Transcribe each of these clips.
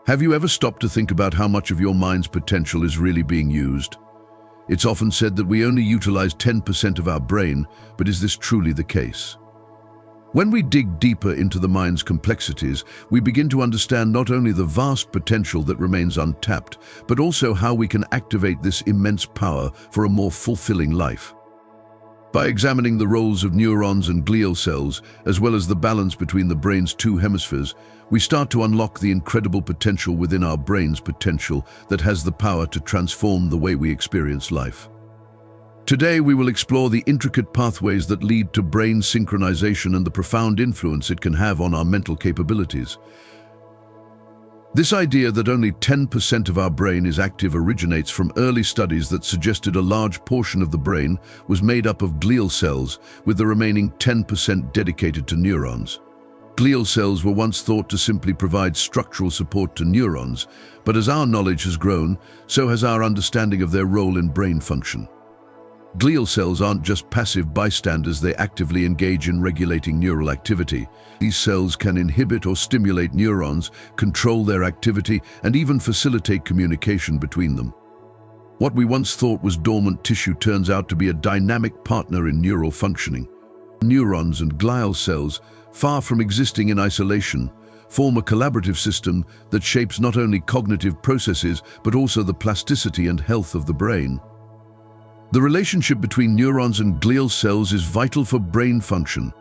Have you ever stopped to think about how much of your mind's potential is really being used? It's often said that we only utilize 10% of our brain, but is this truly the case? When we dig deeper into the mind's complexities, we begin to understand not only the vast potential that remains untapped, but also how we can activate this immense power for a more fulfilling life. By examining the roles of neurons and glial cells, as well as the balance between the brain's two hemispheres, we start to unlock the incredible potential within our brain's potential that has the power to transform the way we experience life. Today, we will explore the intricate pathways that lead to brain synchronization and the profound influence it can have on our mental capabilities. This idea that only 10% of our brain is active originates from early studies that suggested a large portion of the brain was made up of glial cells, with the remaining 10% dedicated to neurons. Glial cells were once thought to simply provide structural support to neurons, but as our knowledge has grown, so has our understanding of their role in brain function. Glial cells aren't just passive bystanders, they actively engage in regulating neural activity. These cells can inhibit or stimulate neurons, control their activity, and even facilitate communication between them. What we once thought was dormant tissue turns out to be a dynamic partner in neural functioning. Neurons and glial cells, far from existing in isolation, form a collaborative system that shapes not only cognitive processes, but also the plasticity and health of the brain. The relationship between neurons and glial cells is vital for brain function.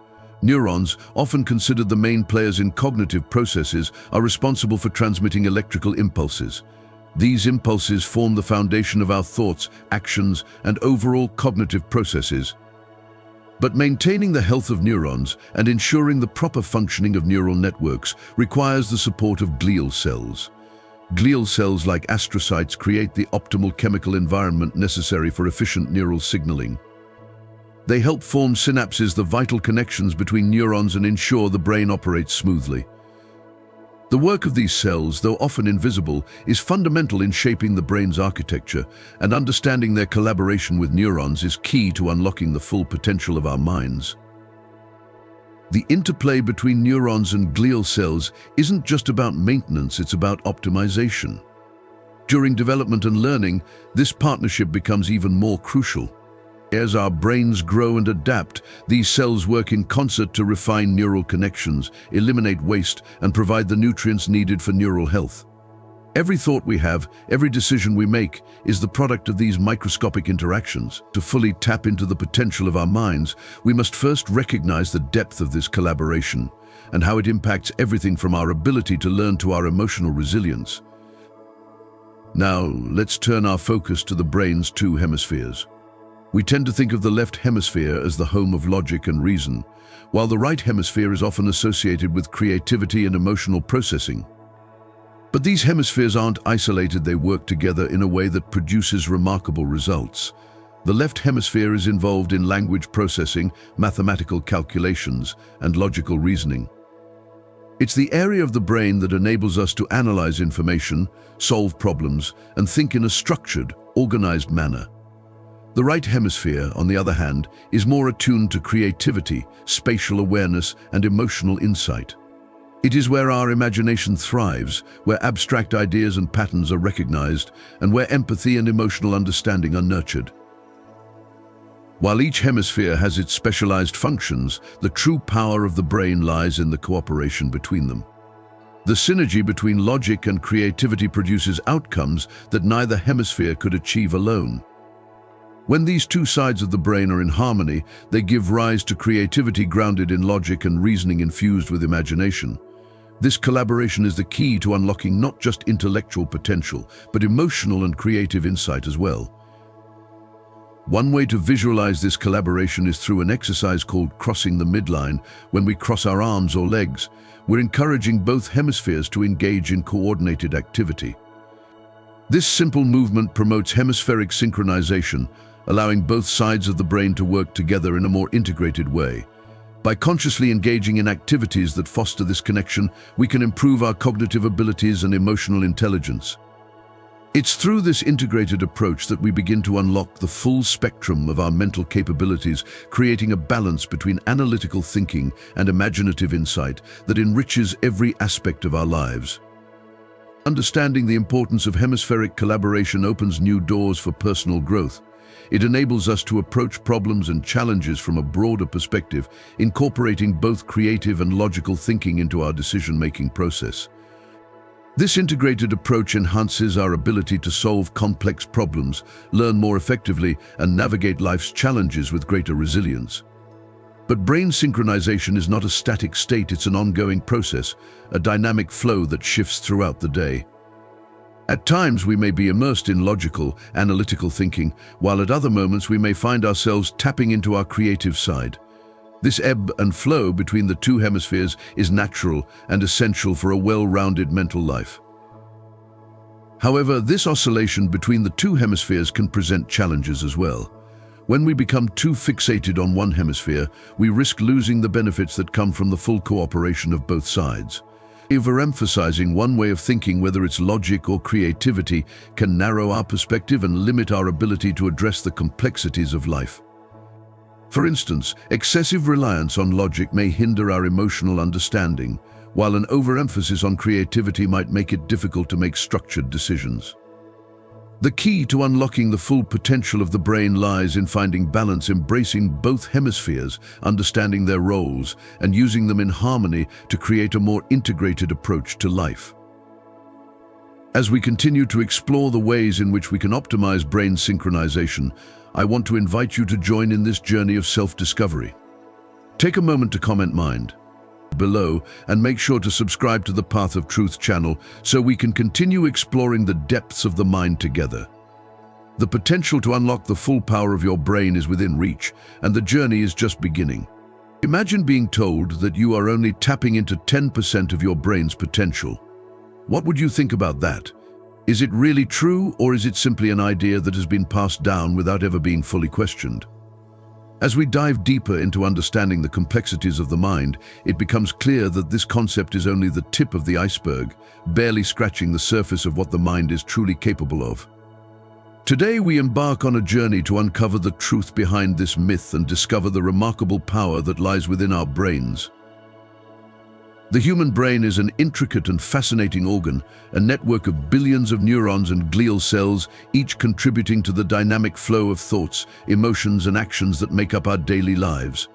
Neurons, often considered the main players in cognitive processes, are responsible for transmitting electrical impulses. These impulses form the foundation of our thoughts, actions, and overall cognitive processes. But maintaining the health of neurons and ensuring the proper functioning of neural networks requires the support of glial cells. Glial cells, like astrocytes, create the optimal chemical environment necessary for efficient neural signaling. They help form synapses, the vital connections between neurons, and ensure the brain operates smoothly. The work of these cells, though often invisible, is fundamental in shaping the brain's architecture, and understanding their collaboration with neurons is key to unlocking the full potential of our minds. The interplay between neurons and glial cells isn't just about maintenance, it's about optimization. During development and learning, this partnership becomes even more crucial. As our brains grow and adapt, these cells work in concert to refine neural connections, eliminate waste, and provide the nutrients needed for neural health. Every thought we have, every decision we make, is the product of these microscopic interactions. To fully tap into the potential of our minds, we must first recognize the depth of this collaboration and how it impacts everything from our ability to learn to our emotional resilience. Now, let's turn our focus to the brain's two hemispheres. We tend to think of the left hemisphere as the home of logic and reason, while the right hemisphere is often associated with creativity and emotional processing. But these hemispheres aren't isolated, they work together in a way that produces remarkable results. The left hemisphere is involved in language processing, mathematical calculations, and logical reasoning. It's the area of the brain that enables us to analyze information, solve problems, and think in a structured, organized manner. The right hemisphere, on the other hand, is more attuned to creativity, spatial awareness, and emotional insight. It is where our imagination thrives, where abstract ideas and patterns are recognized, and where empathy and emotional understanding are nurtured. While each hemisphere has its specialized functions, the true power of the brain lies in the cooperation between them. The synergy between logic and creativity produces outcomes that neither hemisphere could achieve alone. When these two sides of the brain are in harmony, they give rise to creativity grounded in logic and reasoning infused with imagination. This collaboration is the key to unlocking not just intellectual potential, but emotional and creative insight as well. One way to visualize this collaboration is through an exercise called crossing the midline. When we cross our arms or legs, we're encouraging both hemispheres to engage in coordinated activity. This simple movement promotes hemispheric synchronization, allowing both sides of the brain to work together in a more integrated way. By consciously engaging in activities that foster this connection, we can improve our cognitive abilities and emotional intelligence. It's through this integrated approach that we begin to unlock the full spectrum of our mental capabilities, creating a balance between analytical thinking and imaginative insight that enriches every aspect of our lives. Understanding the importance of hemispheric collaboration opens new doors for personal growth. It enables us to approach problems and challenges from a broader perspective, incorporating both creative and logical thinking into our decision-making process. This integrated approach enhances our ability to solve complex problems, learn more effectively, and navigate life's challenges with greater resilience. But brain synchronization is not a static state, it's an ongoing process, a dynamic flow that shifts throughout the day. At times we may be immersed in logical, analytical thinking, while at other moments we may find ourselves tapping into our creative side. This ebb and flow between the two hemispheres is natural and essential for a well-rounded mental life. However, this oscillation between the two hemispheres can present challenges as well. When we become too fixated on one hemisphere, we risk losing the benefits that come from the full cooperation of both sides. Overemphasizing one way of thinking, whether it's logic or creativity, can narrow our perspective and limit our ability to address the complexities of life. For instance, excessive reliance on logic may hinder our emotional understanding, while an overemphasis on creativity might make it difficult to make structured decisions. The key to unlocking the full potential of the brain lies in finding balance, embracing both hemispheres, understanding their roles, and using them in harmony to create a more integrated approach to life. As we continue to explore the ways in which we can optimize brain synchronization, I want to invite you to join in this journey of self-discovery. Take a moment to comment "mind" below and make sure to subscribe to the Path of Truth channel so we can continue exploring the depths of the mind together. The potential to unlock the full power of your brain is within reach, and the journey is just beginning. Imagine being told that you are only tapping into 10% of your brain's potential. What would you think about that? Is it really true, or is it simply an idea that has been passed down without ever being fully questioned? As we dive deeper into understanding the complexities of the mind, it becomes clear that this concept is only the tip of the iceberg, barely scratching the surface of what the mind is truly capable of. Today we embark on a journey to uncover the truth behind this myth and discover the remarkable power that lies within our brains. The human brain is an intricate and fascinating organ, a network of billions of neurons and glial cells, each contributing to the dynamic flow of thoughts, emotions, and actions that make up our daily lives.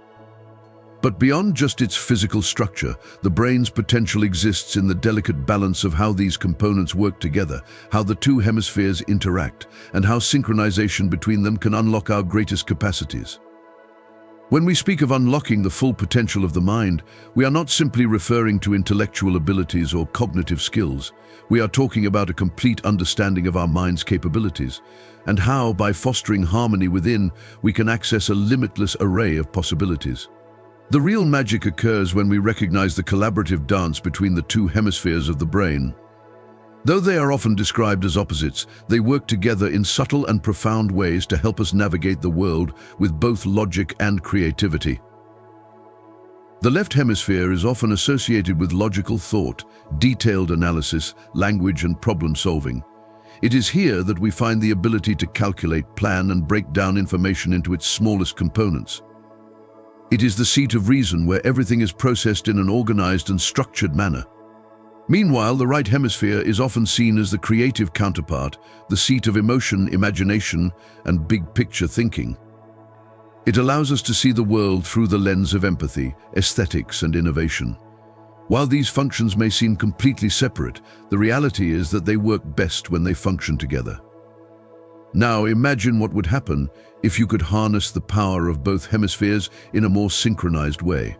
But beyond just its physical structure, the brain's potential exists in the delicate balance of how these components work together, how the two hemispheres interact, and how synchronization between them can unlock our greatest capacities. When we speak of unlocking the full potential of the mind, we are not simply referring to intellectual abilities or cognitive skills. We are talking about a complete understanding of our mind's capabilities, and how, by fostering harmony within, we can access a limitless array of possibilities. The real magic occurs when we recognize the collaborative dance between the two hemispheres of the brain. Though they are often described as opposites, they work together in subtle and profound ways to help us navigate the world with both logic and creativity. The left hemisphere is often associated with logical thought, detailed analysis, language, and problem solving. It is here that we find the ability to calculate, plan, and break down information into its smallest components. It is the seat of reason, where everything is processed in an organized and structured manner. Meanwhile, the right hemisphere is often seen as the creative counterpart, the seat of emotion, imagination, and big-picture thinking. It allows us to see the world through the lens of empathy, aesthetics, and innovation. While these functions may seem completely separate, the reality is that they work best when they function together. Now, imagine what would happen if you could harness the power of both hemispheres in a more synchronized way.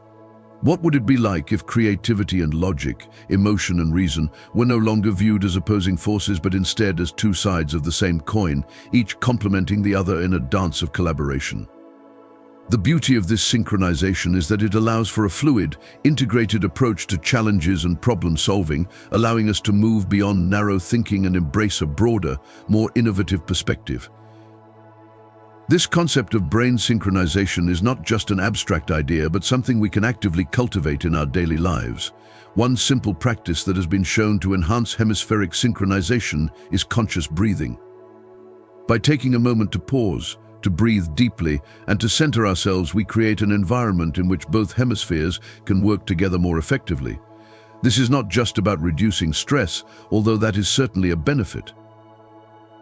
What would it be like if creativity and logic, emotion and reason, were no longer viewed as opposing forces but instead as two sides of the same coin, each complementing the other in a dance of collaboration? The beauty of this synchronization is that it allows for a fluid, integrated approach to challenges and problem solving, allowing us to move beyond narrow thinking and embrace a broader, more innovative perspective. This concept of brain synchronization is not just an abstract idea, but something we can actively cultivate in our daily lives. One simple practice that has been shown to enhance hemispheric synchronization is conscious breathing. By taking a moment to pause, to breathe deeply, and to center ourselves, we create an environment in which both hemispheres can work together more effectively. This is not just about reducing stress, although that is certainly a benefit.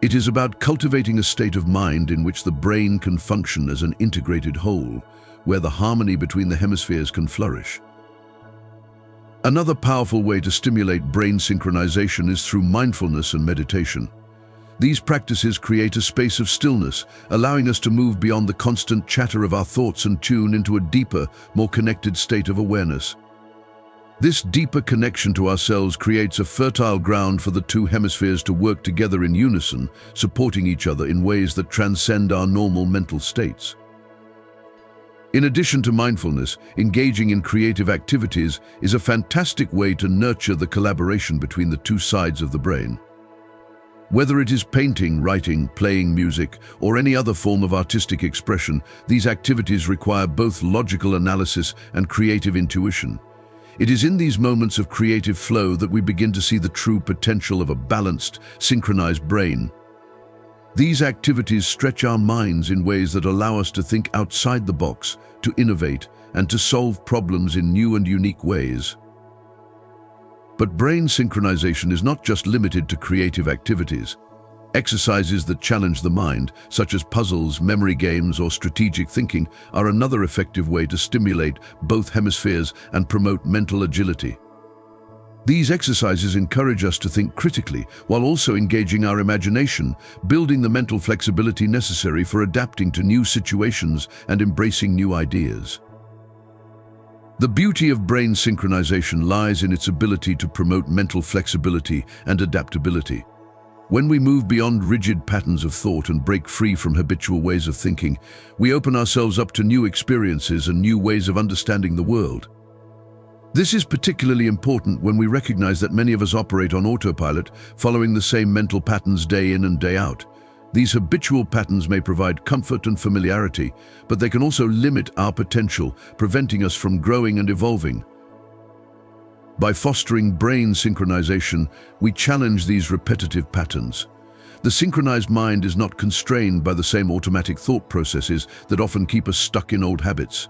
It is about cultivating a state of mind in which the brain can function as an integrated whole, where the harmony between the hemispheres can flourish. Another powerful way to stimulate brain synchronization is through mindfulness and meditation. These practices create a space of stillness, allowing us to move beyond the constant chatter of our thoughts and tune into a deeper, more connected state of awareness. This deeper connection to ourselves creates a fertile ground for the two hemispheres to work together in unison, supporting each other in ways that transcend our normal mental states. In addition to mindfulness, engaging in creative activities is a fantastic way to nurture the collaboration between the two sides of the brain. Whether it is painting, writing, playing music, or any other form of artistic expression, these activities require both logical analysis and creative intuition. It is in these moments of creative flow that we begin to see the true potential of a balanced, synchronized brain. These activities stretch our minds in ways that allow us to think outside the box, to innovate, and to solve problems in new and unique ways. But brain synchronization is not just limited to creative activities. Exercises that challenge the mind, such as puzzles, memory games, or strategic thinking, are another effective way to stimulate both hemispheres and promote mental agility. These exercises encourage us to think critically while also engaging our imagination, building the mental flexibility necessary for adapting to new situations and embracing new ideas. The beauty of brain synchronization lies in its ability to promote mental flexibility and adaptability. When we move beyond rigid patterns of thought and break free from habitual ways of thinking, we open ourselves up to new experiences and new ways of understanding the world. This is particularly important when we recognize that many of us operate on autopilot, following the same mental patterns day in and day out. These habitual patterns may provide comfort and familiarity, but they can also limit our potential, preventing us from growing and evolving. By fostering brain synchronization, we challenge these repetitive patterns. The synchronized mind is not constrained by the same automatic thought processes that often keep us stuck in old habits.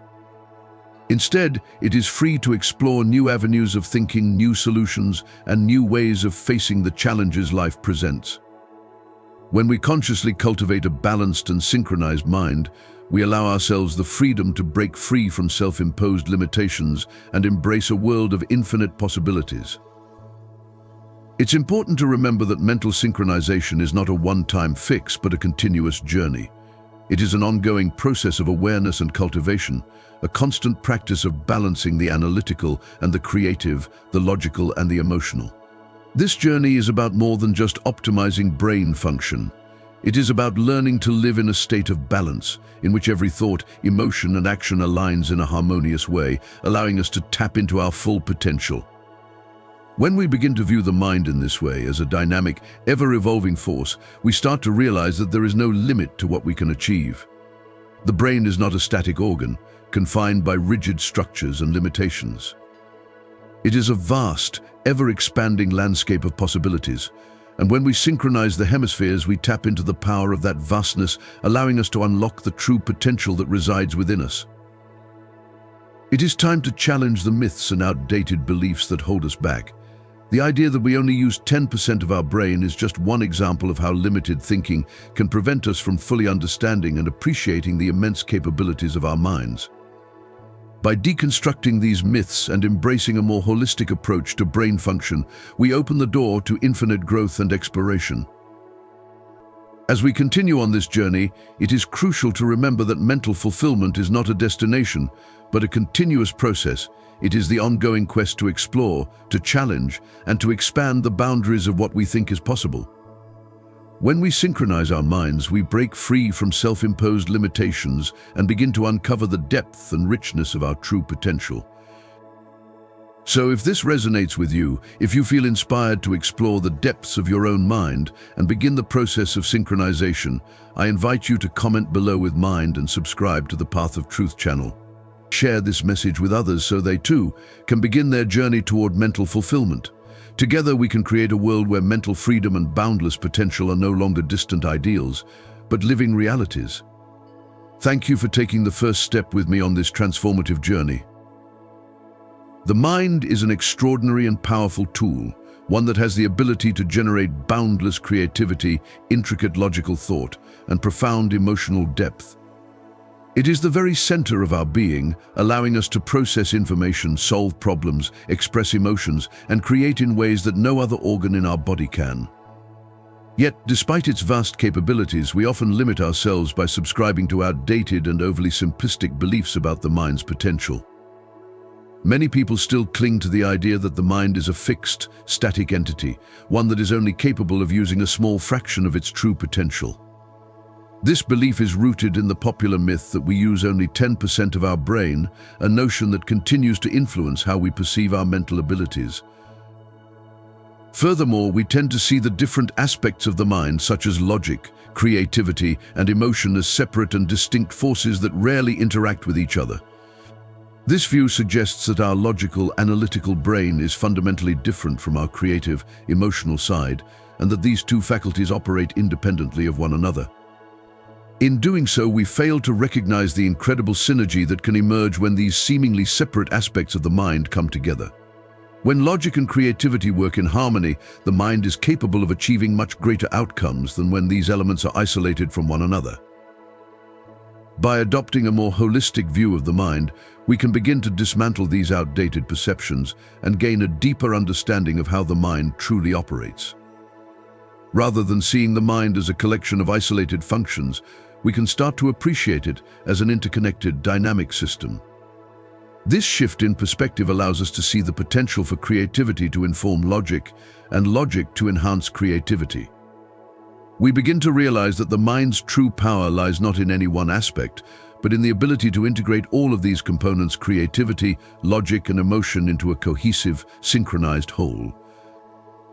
Instead, it is free to explore new avenues of thinking, new solutions, and new ways of facing the challenges life presents. When we consciously cultivate a balanced and synchronized mind, we allow ourselves the freedom to break free from self-imposed limitations and embrace a world of infinite possibilities. It's important to remember that mental synchronization is not a one-time fix, but a continuous journey. It is an ongoing process of awareness and cultivation, a constant practice of balancing the analytical and the creative, the logical and the emotional. This journey is about more than just optimizing brain function. It is about learning to live in a state of balance, in which every thought, emotion and action aligns in a harmonious way, allowing us to tap into our full potential. When we begin to view the mind in this way, as a dynamic, ever-evolving force, we start to realize that there is no limit to what we can achieve. The brain is not a static organ, confined by rigid structures and limitations. It is a vast, ever-expanding landscape of possibilities, and when we synchronize the hemispheres, we tap into the power of that vastness, allowing us to unlock the true potential that resides within us. It is time to challenge the myths and outdated beliefs that hold us back. The idea that we only use 10% of our brain is just one example of how limited thinking can prevent us from fully understanding and appreciating the immense capabilities of our minds. By deconstructing these myths and embracing a more holistic approach to brain function, we open the door to infinite growth and exploration. As we continue on this journey, it is crucial to remember that mental fulfillment is not a destination, but a continuous process. It is the ongoing quest to explore, to challenge, and to expand the boundaries of what we think is possible. When we synchronize our minds, we break free from self-imposed limitations and begin to uncover the depth and richness of our true potential. So if this resonates with you, if you feel inspired to explore the depths of your own mind and begin the process of synchronization, I invite you to comment below with Mind and subscribe to the Path of Truth channel. Share this message with others so they too can begin their journey toward mental fulfillment. Together we can create a world where mental freedom and boundless potential are no longer distant ideals, but living realities. Thank you for taking the first step with me on this transformative journey. The mind is an extraordinary and powerful tool, one that has the ability to generate boundless creativity, intricate logical thought, and profound emotional depth. It is the very center of our being, allowing us to process information, solve problems, express emotions, and create in ways that no other organ in our body can. Yet, despite its vast capabilities, we often limit ourselves by subscribing to outdated and overly simplistic beliefs about the mind's potential. Many people still cling to the idea that the mind is a fixed, static entity, one that is only capable of using a small fraction of its true potential. This belief is rooted in the popular myth that we use only 10% of our brain, a notion that continues to influence how we perceive our mental abilities. Furthermore, we tend to see the different aspects of the mind, such as logic, creativity, and emotion, as separate and distinct forces that rarely interact with each other. This view suggests that our logical, analytical brain is fundamentally different from our creative, emotional side, and that these two faculties operate independently of one another. In doing so, we fail to recognize the incredible synergy that can emerge when these seemingly separate aspects of the mind come together. When logic and creativity work in harmony, the mind is capable of achieving much greater outcomes than when these elements are isolated from one another. By adopting a more holistic view of the mind, we can begin to dismantle these outdated perceptions and gain a deeper understanding of how the mind truly operates. Rather than seeing the mind as a collection of isolated functions, we can start to appreciate it as an interconnected, dynamic system. This shift in perspective allows us to see the potential for creativity to inform logic and logic to enhance creativity. We begin to realize that the mind's true power lies not in any one aspect, but in the ability to integrate all of these components, creativity, logic, and emotion, into a cohesive, synchronized whole.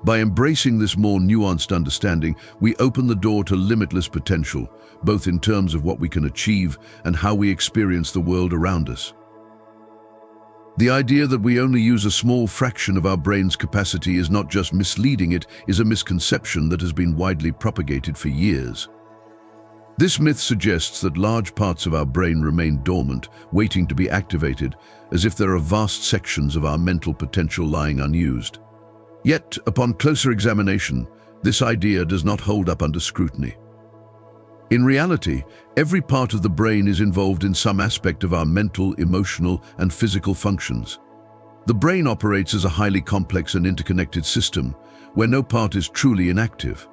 By embracing this more nuanced understanding, we open the door to limitless potential, both in terms of what we can achieve and how we experience the world around us. The idea that we only use a small fraction of our brain's capacity is not just misleading, it is a misconception that has been widely propagated for years. This myth suggests that large parts of our brain remain dormant, waiting to be activated, as if there are vast sections of our mental potential lying unused. Yet, upon closer examination, this idea does not hold up under scrutiny. In reality, every part of the brain is involved in some aspect of our mental, emotional, and physical functions. The brain operates as a highly complex and interconnected system, where no part is truly inactive.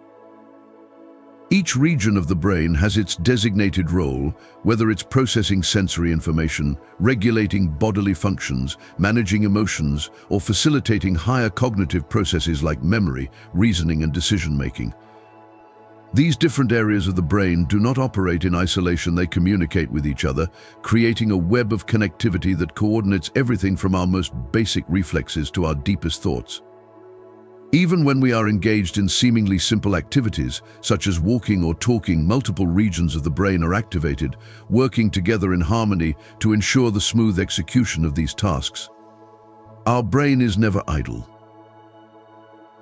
Each region of the brain has its designated role, whether it's processing sensory information, regulating bodily functions, managing emotions, or facilitating higher cognitive processes like memory, reasoning, and decision-making. These different areas of the brain do not operate in isolation. They communicate with each other, creating a web of connectivity that coordinates everything from our most basic reflexes to our deepest thoughts. Even when we are engaged in seemingly simple activities, such as walking or talking, multiple regions of the brain are activated, working together in harmony to ensure the smooth execution of these tasks. Our brain is never idle.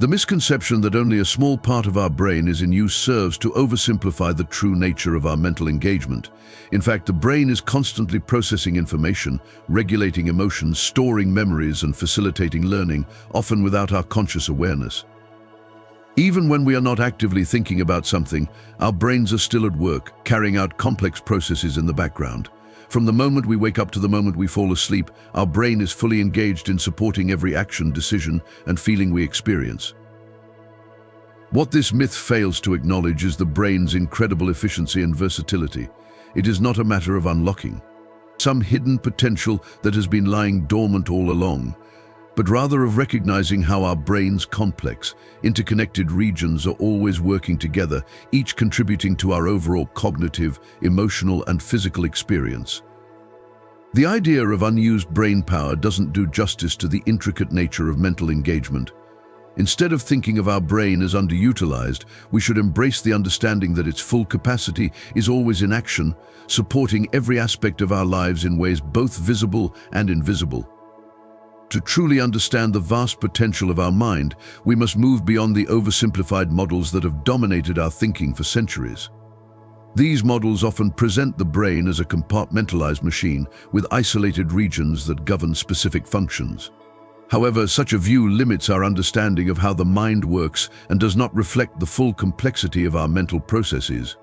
The misconception that only a small part of our brain is in use serves to oversimplify the true nature of our mental engagement. In fact, the brain is constantly processing information, regulating emotions, storing memories, and facilitating learning, often without our conscious awareness. Even when we are not actively thinking about something, our brains are still at work, carrying out complex processes in the background. From the moment we wake up to the moment we fall asleep, our brain is fully engaged in supporting every action, decision, and feeling we experience. What this myth fails to acknowledge is the brain's incredible efficiency and versatility. It is not a matter of unlocking some hidden potential that has been lying dormant all along, but rather of recognizing how our brain's complex, interconnected regions are always working together, each contributing to our overall cognitive, emotional, and physical experience. The idea of unused brain power doesn't do justice to the intricate nature of mental engagement. Instead of thinking of our brain as underutilized, we should embrace the understanding that its full capacity is always in action, supporting every aspect of our lives in ways both visible and invisible. To truly understand the vast potential of our mind, we must move beyond the oversimplified models that have dominated our thinking for centuries. These models often present the brain as a compartmentalized machine with isolated regions that govern specific functions. However, such a view limits our understanding of how the mind works and does not reflect the full complexity of our mental processes.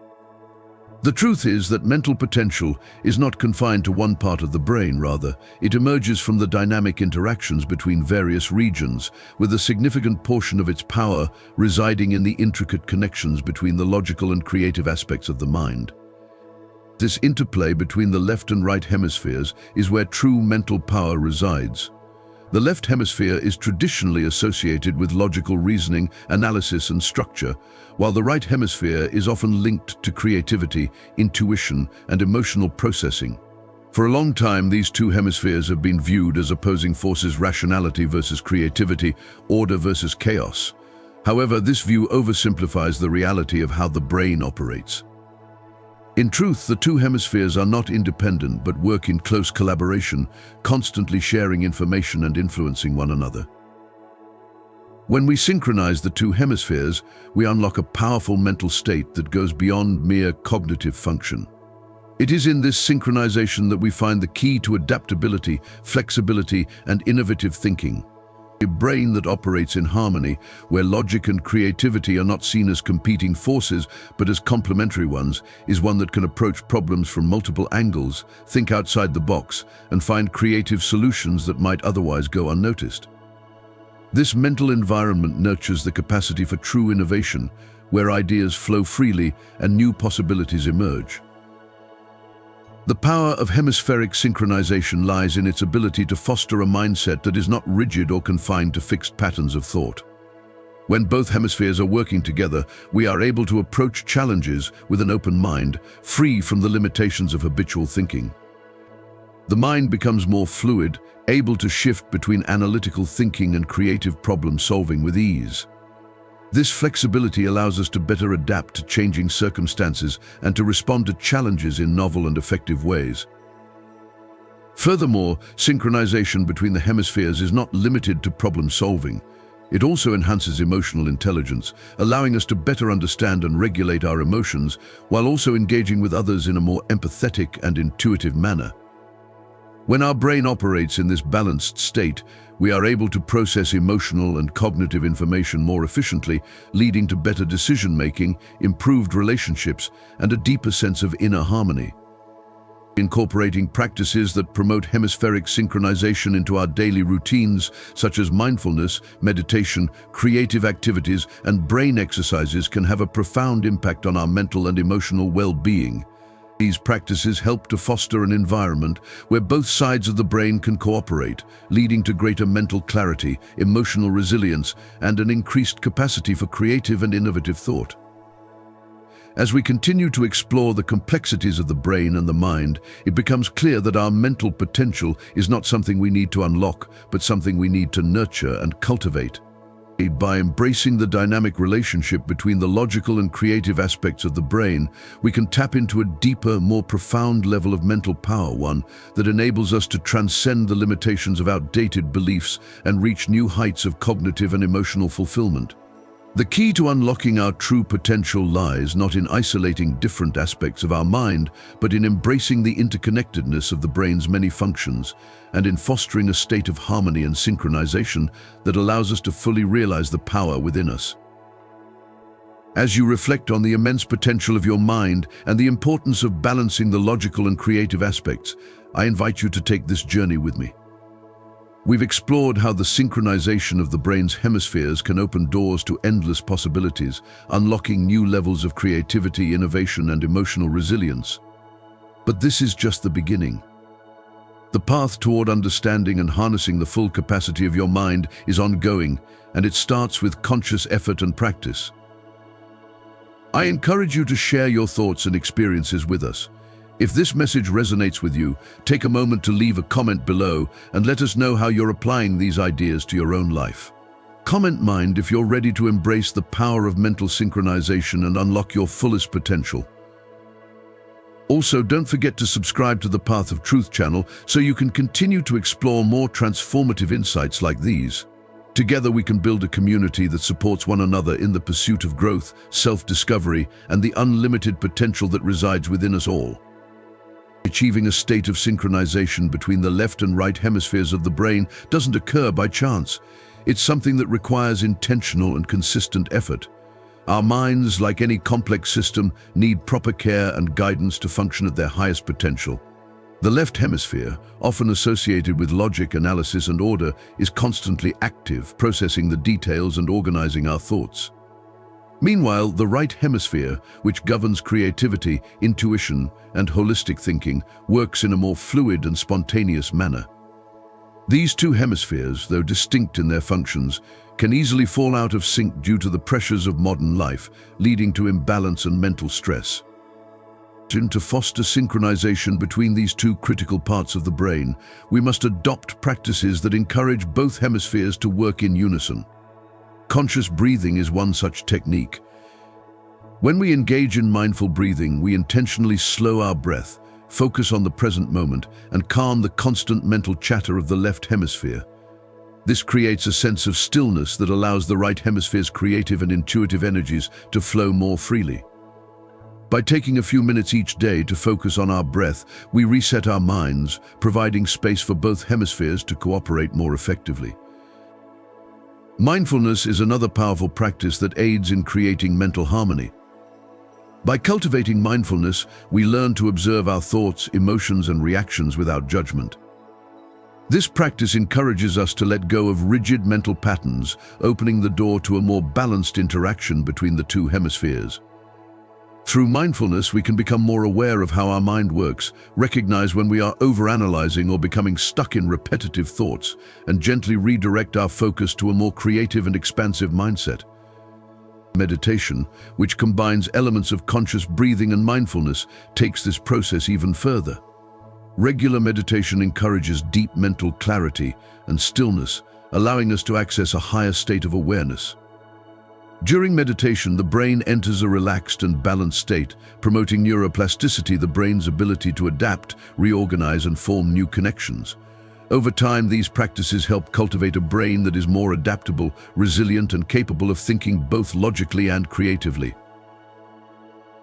The truth is that mental potential is not confined to one part of the brain. Rather, it emerges from the dynamic interactions between various regions, with a significant portion of its power residing in the intricate connections between the logical and creative aspects of the mind. This interplay between the left and right hemispheres is where true mental power resides. The left hemisphere is traditionally associated with logical reasoning, analysis, and structure, while the right hemisphere is often linked to creativity, intuition, and emotional processing. For a long time, these two hemispheres have been viewed as opposing forces: rationality versus creativity, order versus chaos. However, this view oversimplifies the reality of how the brain operates. In truth, the two hemispheres are not independent but work in close collaboration, constantly sharing information and influencing one another. When we synchronize the two hemispheres, we unlock a powerful mental state that goes beyond mere cognitive function. It is in this synchronization that we find the key to adaptability, flexibility, and innovative thinking. A brain that operates in harmony, where logic and creativity are not seen as competing forces but as complementary ones, is one that can approach problems from multiple angles, think outside the box, and find creative solutions that might otherwise go unnoticed. This mental environment nurtures the capacity for true innovation, where ideas flow freely and new possibilities emerge. The power of hemispheric synchronization lies in its ability to foster a mindset that is not rigid or confined to fixed patterns of thought. When both hemispheres are working together, we are able to approach challenges with an open mind, free from the limitations of habitual thinking. The mind becomes more fluid, able to shift between analytical thinking and creative problem-solving with ease. This flexibility allows us to better adapt to changing circumstances and to respond to challenges in novel and effective ways. Furthermore, synchronization between the hemispheres is not limited to problem-solving. It also enhances emotional intelligence, allowing us to better understand and regulate our emotions while also engaging with others in a more empathetic and intuitive manner. When our brain operates in this balanced state, we are able to process emotional and cognitive information more efficiently, leading to better decision-making, improved relationships, and a deeper sense of inner harmony. Incorporating practices that promote hemispheric synchronization into our daily routines, such as mindfulness, meditation, creative activities, and brain exercises, can have a profound impact on our mental and emotional well-being. These practices help to foster an environment where both sides of the brain can cooperate, leading to greater mental clarity, emotional resilience, and an increased capacity for creative and innovative thought. As we continue to explore the complexities of the brain and the mind, it becomes clear that our mental potential is not something we need to unlock, but something we need to nurture and cultivate. By embracing the dynamic relationship between the logical and creative aspects of the brain, we can tap into a deeper, more profound level of mental power, one that enables us to transcend the limitations of outdated beliefs and reach new heights of cognitive and emotional fulfillment. The key to unlocking our true potential lies not in isolating different aspects of our mind, but in embracing the interconnectedness of the brain's many functions, and in fostering a state of harmony and synchronization that allows us to fully realize the power within us. As you reflect on the immense potential of your mind and the importance of balancing the logical and creative aspects, I invite you to take this journey with me. We've explored how the synchronization of the brain's hemispheres can open doors to endless possibilities, unlocking new levels of creativity, innovation, and emotional resilience. But this is just the beginning. The path toward understanding and harnessing the full capacity of your mind is ongoing, and it starts with conscious effort and practice. I encourage you to share your thoughts and experiences with us. If this message resonates with you, take a moment to leave a comment below and let us know how you're applying these ideas to your own life. Comment mind if you're ready to embrace the power of mental synchronization and unlock your fullest potential. Also, don't forget to subscribe to the Path of Truth channel so you can continue to explore more transformative insights like these. Together we can build a community that supports one another in the pursuit of growth, self-discovery, and the unlimited potential that resides within us all. Achieving a state of synchronization between the left and right hemispheres of the brain doesn't occur by chance. It's something that requires intentional and consistent effort. Our minds, like any complex system, need proper care and guidance to function at their highest potential. The left hemisphere, often associated with logic, analysis, and order, is constantly active, processing the details and organizing our thoughts. Meanwhile, the right hemisphere, which governs creativity, intuition, and holistic thinking, works in a more fluid and spontaneous manner. These two hemispheres, though distinct in their functions, can easily fall out of sync due to the pressures of modern life, leading to imbalance and mental stress. To foster synchronization between these two critical parts of the brain, we must adopt practices that encourage both hemispheres to work in unison. Conscious breathing is one such technique. When we engage in mindful breathing, we intentionally slow our breath, focus on the present moment, and calm the constant mental chatter of the left hemisphere. This creates a sense of stillness that allows the right hemisphere's creative and intuitive energies to flow more freely. By taking a few minutes each day to focus on our breath, we reset our minds, providing space for both hemispheres to cooperate more effectively. Mindfulness is another powerful practice that aids in creating mental harmony. By cultivating mindfulness, we learn to observe our thoughts, emotions, and reactions without judgment. This practice encourages us to let go of rigid mental patterns, opening the door to a more balanced interaction between the two hemispheres. Through mindfulness, we can become more aware of how our mind works, recognize when we are overanalyzing or becoming stuck in repetitive thoughts, and gently redirect our focus to a more creative and expansive mindset. Meditation, which combines elements of conscious breathing and mindfulness, takes this process even further. Regular meditation encourages deep mental clarity and stillness, allowing us to access a higher state of awareness. During meditation, the brain enters a relaxed and balanced state, promoting neuroplasticity, the brain's ability to adapt, reorganize, and form new connections. Over time, these practices help cultivate a brain that is more adaptable, resilient, and capable of thinking both logically and creatively.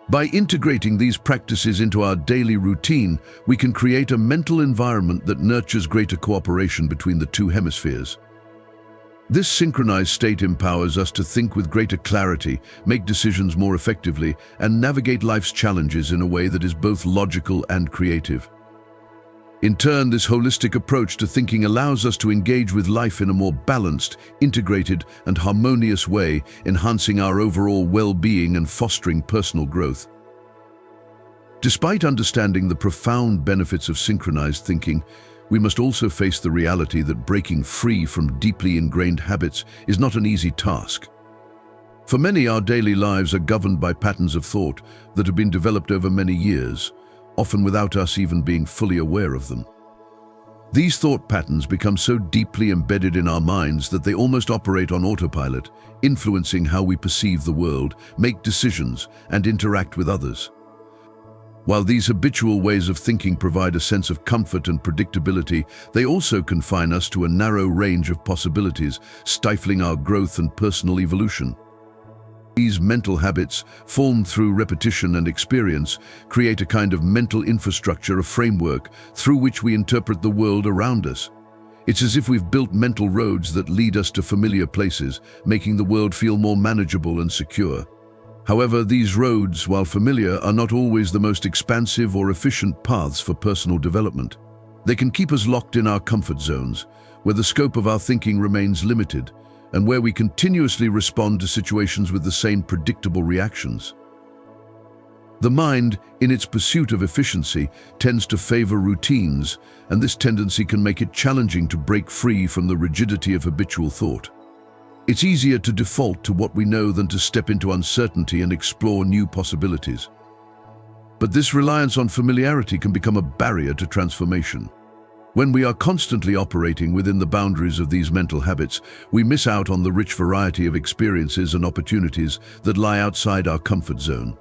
By integrating these practices into our daily routine, we can create a mental environment that nurtures greater cooperation between the two hemispheres. This synchronized state empowers us to think with greater clarity, make decisions more effectively, and navigate life's challenges in a way that is both logical and creative. In turn, this holistic approach to thinking allows us to engage with life in a more balanced, integrated, and harmonious way, enhancing our overall well-being and fostering personal growth. Despite understanding the profound benefits of synchronized thinking, we must also face the reality that breaking free from deeply ingrained habits is not an easy task. For many, our daily lives are governed by patterns of thought that have been developed over many years, often without us even being fully aware of them. These thought patterns become so deeply embedded in our minds that they almost operate on autopilot, influencing how we perceive the world, make decisions, and interact with others. While these habitual ways of thinking provide a sense of comfort and predictability, they also confine us to a narrow range of possibilities, stifling our growth and personal evolution. These mental habits, formed through repetition and experience, create a kind of mental infrastructure, a framework through which we interpret the world around us. It's as if we've built mental roads that lead us to familiar places, making the world feel more manageable and secure. However, these roads, while familiar, are not always the most expansive or efficient paths for personal development. They can keep us locked in our comfort zones, where the scope of our thinking remains limited, and where we continuously respond to situations with the same predictable reactions. The mind, in its pursuit of efficiency, tends to favor routines, and this tendency can make it challenging to break free from the rigidity of habitual thought. It's easier to default to what we know than to step into uncertainty and explore new possibilities. But this reliance on familiarity can become a barrier to transformation. When we are constantly operating within the boundaries of these mental habits, we miss out on the rich variety of experiences and opportunities that lie outside our comfort zone.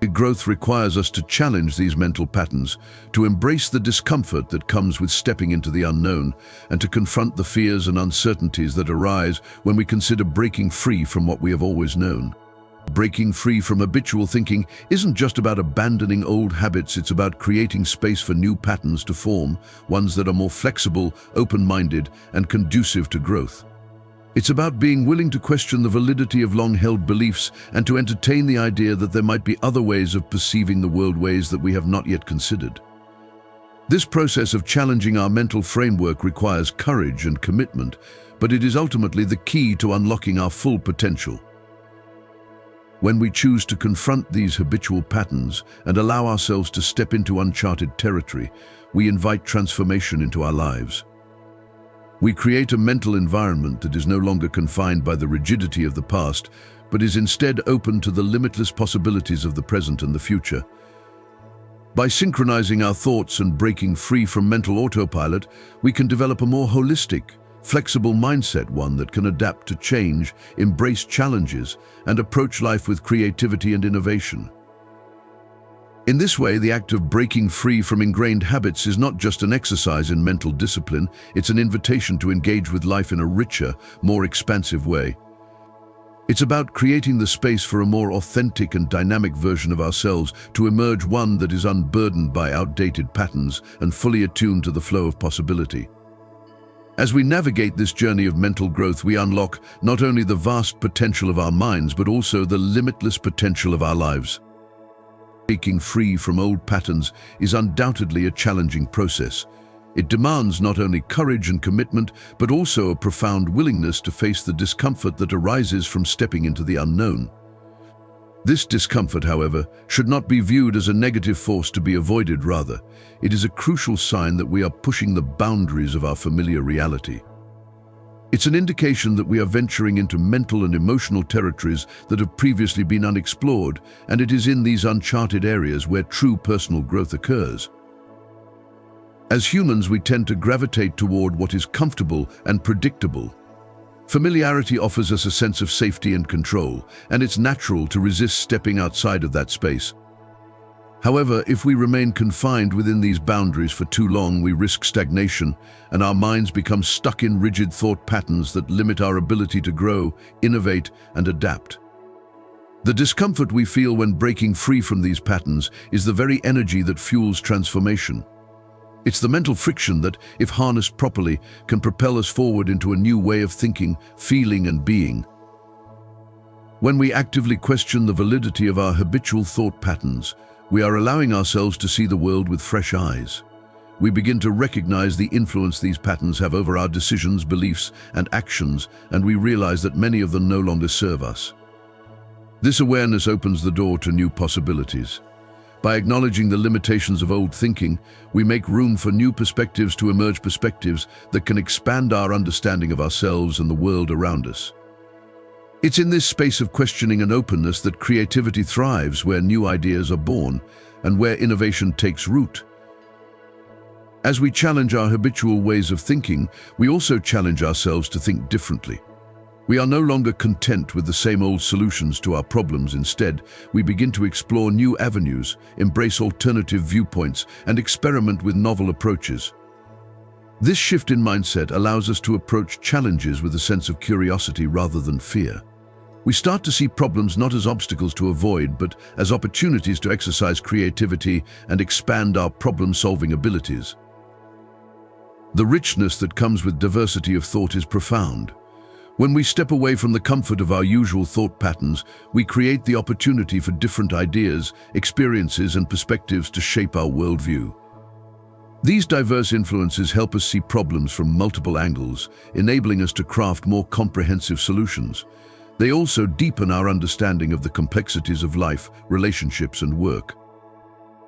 Growth requires us to challenge these mental patterns, to embrace the discomfort that comes with stepping into the unknown, and to confront the fears and uncertainties that arise when we consider breaking free from what we have always known. Breaking free from habitual thinking isn't just about abandoning old habits, it's about creating space for new patterns to form, ones that are more flexible, open-minded, and conducive to growth. It's about being willing to question the validity of long-held beliefs and to entertain the idea that there might be other ways of perceiving the world, ways that we have not yet considered. This process of challenging our mental framework requires courage and commitment, but it is ultimately the key to unlocking our full potential. When we choose to confront these habitual patterns and allow ourselves to step into uncharted territory, we invite transformation into our lives. We create a mental environment that is no longer confined by the rigidity of the past, but is instead open to the limitless possibilities of the present and the future. By synchronizing our thoughts and breaking free from mental autopilot, we can develop a more holistic, flexible mindset, one that can adapt to change, embrace challenges, and approach life with creativity and innovation. In this way, the act of breaking free from ingrained habits is not just an exercise in mental discipline, it's an invitation to engage with life in a richer, more expansive way. It's about creating the space for a more authentic and dynamic version of ourselves, to emerge one that is unburdened by outdated patterns and fully attuned to the flow of possibility. As we navigate this journey of mental growth, we unlock not only the vast potential of our minds, but also the limitless potential of our lives. Breaking free from old patterns is undoubtedly a challenging process. It demands not only courage and commitment, but also a profound willingness to face the discomfort that arises from stepping into the unknown. This discomfort, however, should not be viewed as a negative force to be avoided. Rather, it is a crucial sign that we are pushing the boundaries of our familiar reality. It's an indication that we are venturing into mental and emotional territories that have previously been unexplored, and it is in these uncharted areas where true personal growth occurs. As humans, we tend to gravitate toward what is comfortable and predictable. Familiarity offers us a sense of safety and control, and it's natural to resist stepping outside of that space. However, if we remain confined within these boundaries for too long, we risk stagnation, and our minds become stuck in rigid thought patterns that limit our ability to grow, innovate, and adapt. The discomfort we feel when breaking free from these patterns is the very energy that fuels transformation. It's the mental friction that, if harnessed properly, can propel us forward into a new way of thinking, feeling, and being. When we actively question the validity of our habitual thought patterns, we are allowing ourselves to see the world with fresh eyes. We begin to recognize the influence these patterns have over our decisions, beliefs, and actions, and we realize that many of them no longer serve us. This awareness opens the door to new possibilities. By acknowledging the limitations of old thinking, we make room for new perspectives to emerge, perspectives that can expand our understanding of ourselves and the world around us. It's in this space of questioning and openness that creativity thrives, where new ideas are born, and where innovation takes root. As we challenge our habitual ways of thinking, we also challenge ourselves to think differently. We are no longer content with the same old solutions to our problems. Instead, we begin to explore new avenues, embrace alternative viewpoints, and experiment with novel approaches. This shift in mindset allows us to approach challenges with a sense of curiosity rather than fear. We start to see problems not as obstacles to avoid, but as opportunities to exercise creativity and expand our problem-solving abilities. The richness that comes with diversity of thought is profound. When we step away from the comfort of our usual thought patterns, we create the opportunity for different ideas, experiences, and perspectives to shape our worldview. These diverse influences help us see problems from multiple angles, enabling us to craft more comprehensive solutions. They also deepen our understanding of the complexities of life, relationships, and work.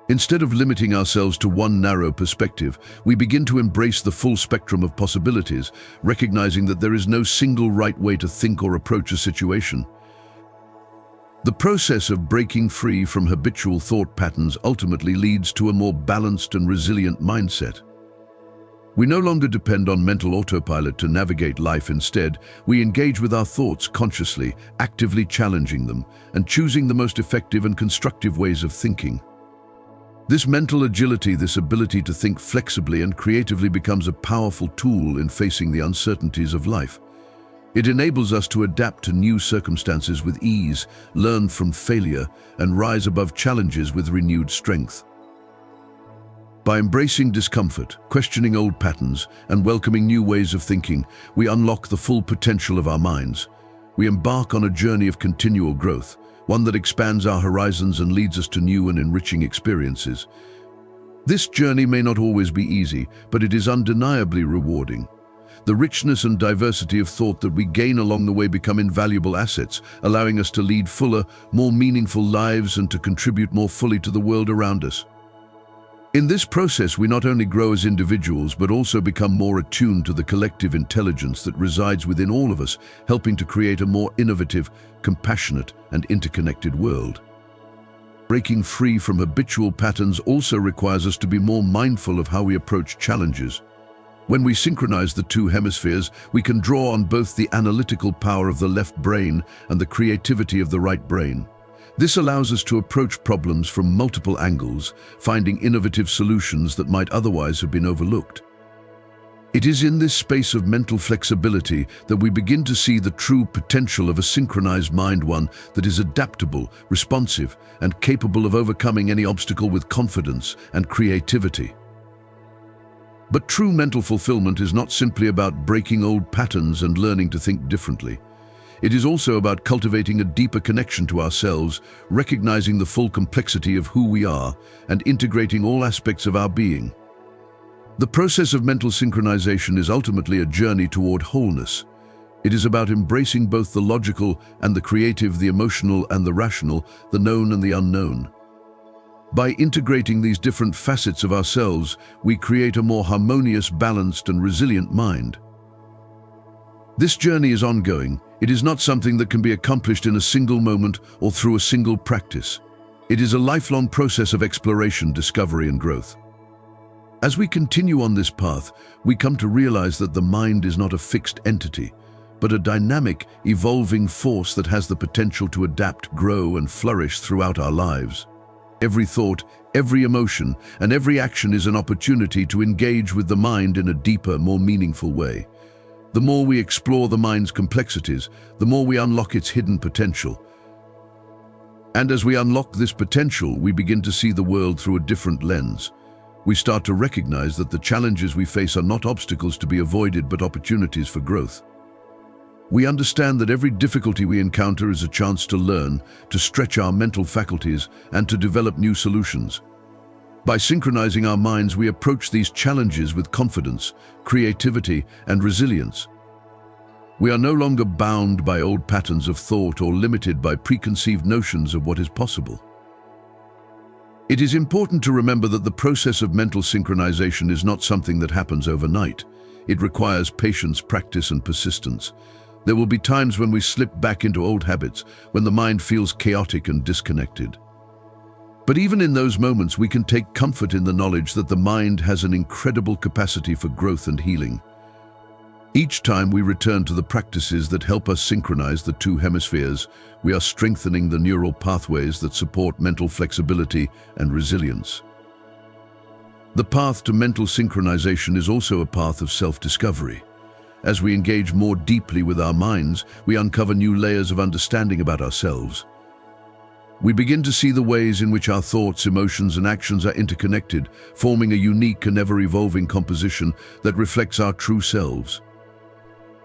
Instead of limiting ourselves to one narrow perspective, we begin to embrace the full spectrum of possibilities, recognizing that there is no single right way to think or approach a situation. The process of breaking free from habitual thought patterns ultimately leads to a more balanced and resilient mindset. We no longer depend on mental autopilot to navigate life. Instead, we engage with our thoughts consciously, actively challenging them, and choosing the most effective and constructive ways of thinking. This mental agility, this ability to think flexibly and creatively, becomes a powerful tool in facing the uncertainties of life. It enables us to adapt to new circumstances with ease, learn from failure, and rise above challenges with renewed strength. By embracing discomfort, questioning old patterns, and welcoming new ways of thinking, we unlock the full potential of our minds. We embark on a journey of continual growth, one that expands our horizons and leads us to new and enriching experiences. This journey may not always be easy, but it is undeniably rewarding. The richness and diversity of thought that we gain along the way become invaluable assets, allowing us to lead fuller, more meaningful lives and to contribute more fully to the world around us. In this process, we not only grow as individuals, but also become more attuned to the collective intelligence that resides within all of us, helping to create a more innovative, compassionate, and interconnected world. Breaking free from habitual patterns also requires us to be more mindful of how we approach challenges. When we synchronize the two hemispheres, we can draw on both the analytical power of the left brain and the creativity of the right brain. This allows us to approach problems from multiple angles, finding innovative solutions that might otherwise have been overlooked. It is in this space of mental flexibility that we begin to see the true potential of a synchronized mind, one that is adaptable, responsive, and capable of overcoming any obstacle with confidence and creativity. But true mental fulfillment is not simply about breaking old patterns and learning to think differently. It is also about cultivating a deeper connection to ourselves, recognizing the full complexity of who we are, and integrating all aspects of our being. The process of mental synchronization is ultimately a journey toward wholeness. It is about embracing both the logical and the creative, the emotional and the rational, the known and the unknown. By integrating these different facets of ourselves, we create a more harmonious, balanced, and resilient mind. This journey is ongoing. It is not something that can be accomplished in a single moment or through a single practice. It is a lifelong process of exploration, discovery, and growth. As we continue on this path, we come to realize that the mind is not a fixed entity, but a dynamic, evolving force that has the potential to adapt, grow, and flourish throughout our lives. Every thought, every emotion, and every action is an opportunity to engage with the mind in a deeper, more meaningful way. The more we explore the mind's complexities, the more we unlock its hidden potential. And as we unlock this potential, we begin to see the world through a different lens. We start to recognize that the challenges we face are not obstacles to be avoided, but opportunities for growth. We understand that every difficulty we encounter is a chance to learn, to stretch our mental faculties, and to develop new solutions. By synchronizing our minds, we approach these challenges with confidence, creativity, and resilience. We are no longer bound by old patterns of thought or limited by preconceived notions of what is possible. It is important to remember that the process of mental synchronization is not something that happens overnight. It requires patience, practice, and persistence. There will be times when we slip back into old habits, when the mind feels chaotic and disconnected. But even in those moments, we can take comfort in the knowledge that the mind has an incredible capacity for growth and healing. Each time we return to the practices that help us synchronize the two hemispheres, we are strengthening the neural pathways that support mental flexibility and resilience. The path to mental synchronization is also a path of self-discovery. As we engage more deeply with our minds, we uncover new layers of understanding about ourselves. We begin to see the ways in which our thoughts, emotions, and actions are interconnected, forming a unique and ever-evolving composition that reflects our true selves.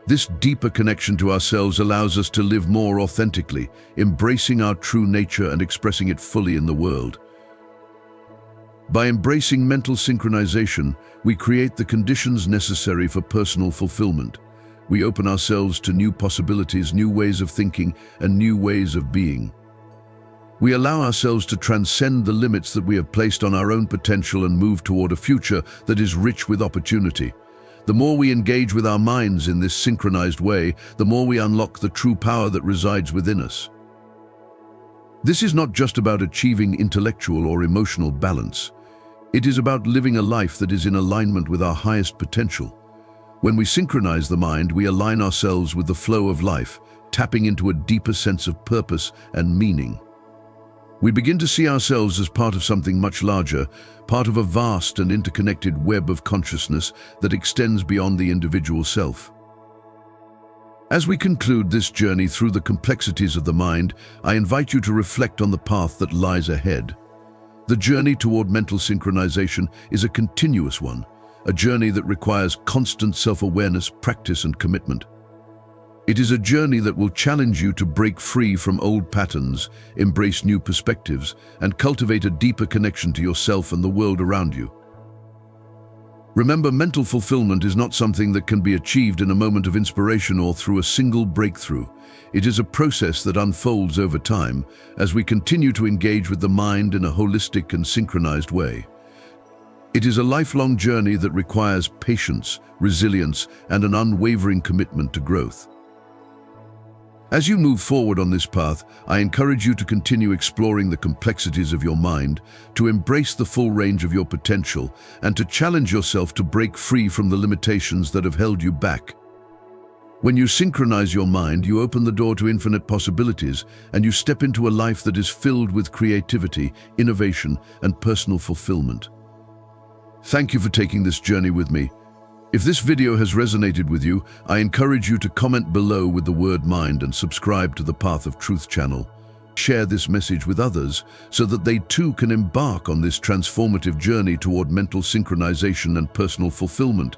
This deeper connection to ourselves allows us to live more authentically, embracing our true nature and expressing it fully in the world. By embracing mental synchronization, we create the conditions necessary for personal fulfillment. We open ourselves to new possibilities, new ways of thinking, and new ways of being. We allow ourselves to transcend the limits that we have placed on our own potential and move toward a future that is rich with opportunity. The more we engage with our minds in this synchronized way, the more we unlock the true power that resides within us. This is not just about achieving intellectual or emotional balance. It is about living a life that is in alignment with our highest potential. When we synchronize the mind, we align ourselves with the flow of life, tapping into a deeper sense of purpose and meaning. We begin to see ourselves as part of something much larger, part of a vast and interconnected web of consciousness that extends beyond the individual self. As we conclude this journey through the complexities of the mind, I invite you to reflect on the path that lies ahead. The journey toward mental synchronization is a continuous one, a journey that requires constant self-awareness, practice, and commitment. It is a journey that will challenge you to break free from old patterns, embrace new perspectives, and cultivate a deeper connection to yourself and the world around you. Remember, mental fulfillment is not something that can be achieved in a moment of inspiration or through a single breakthrough. It is a process that unfolds over time as we continue to engage with the mind in a holistic and synchronized way. It is a lifelong journey that requires patience, resilience, and an unwavering commitment to growth. As you move forward on this path, I encourage you to continue exploring the complexities of your mind, to embrace the full range of your potential, and to challenge yourself to break free from the limitations that have held you back. When you synchronize your mind, you open the door to infinite possibilities, and you step into a life that is filled with creativity, innovation, and personal fulfillment. Thank you for taking this journey with me. If this video has resonated with you, I encourage you to comment below with the word mind and subscribe to the Path of Truth channel. Share this message with others so that they too can embark on this transformative journey toward mental synchronization and personal fulfillment.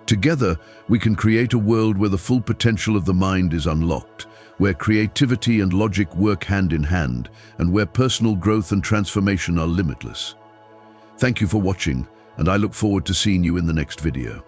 Together, we can create a world where the full potential of the mind is unlocked, where creativity and logic work hand in hand, and where personal growth and transformation are limitless. Thank you for watching, and I look forward to seeing you in the next video.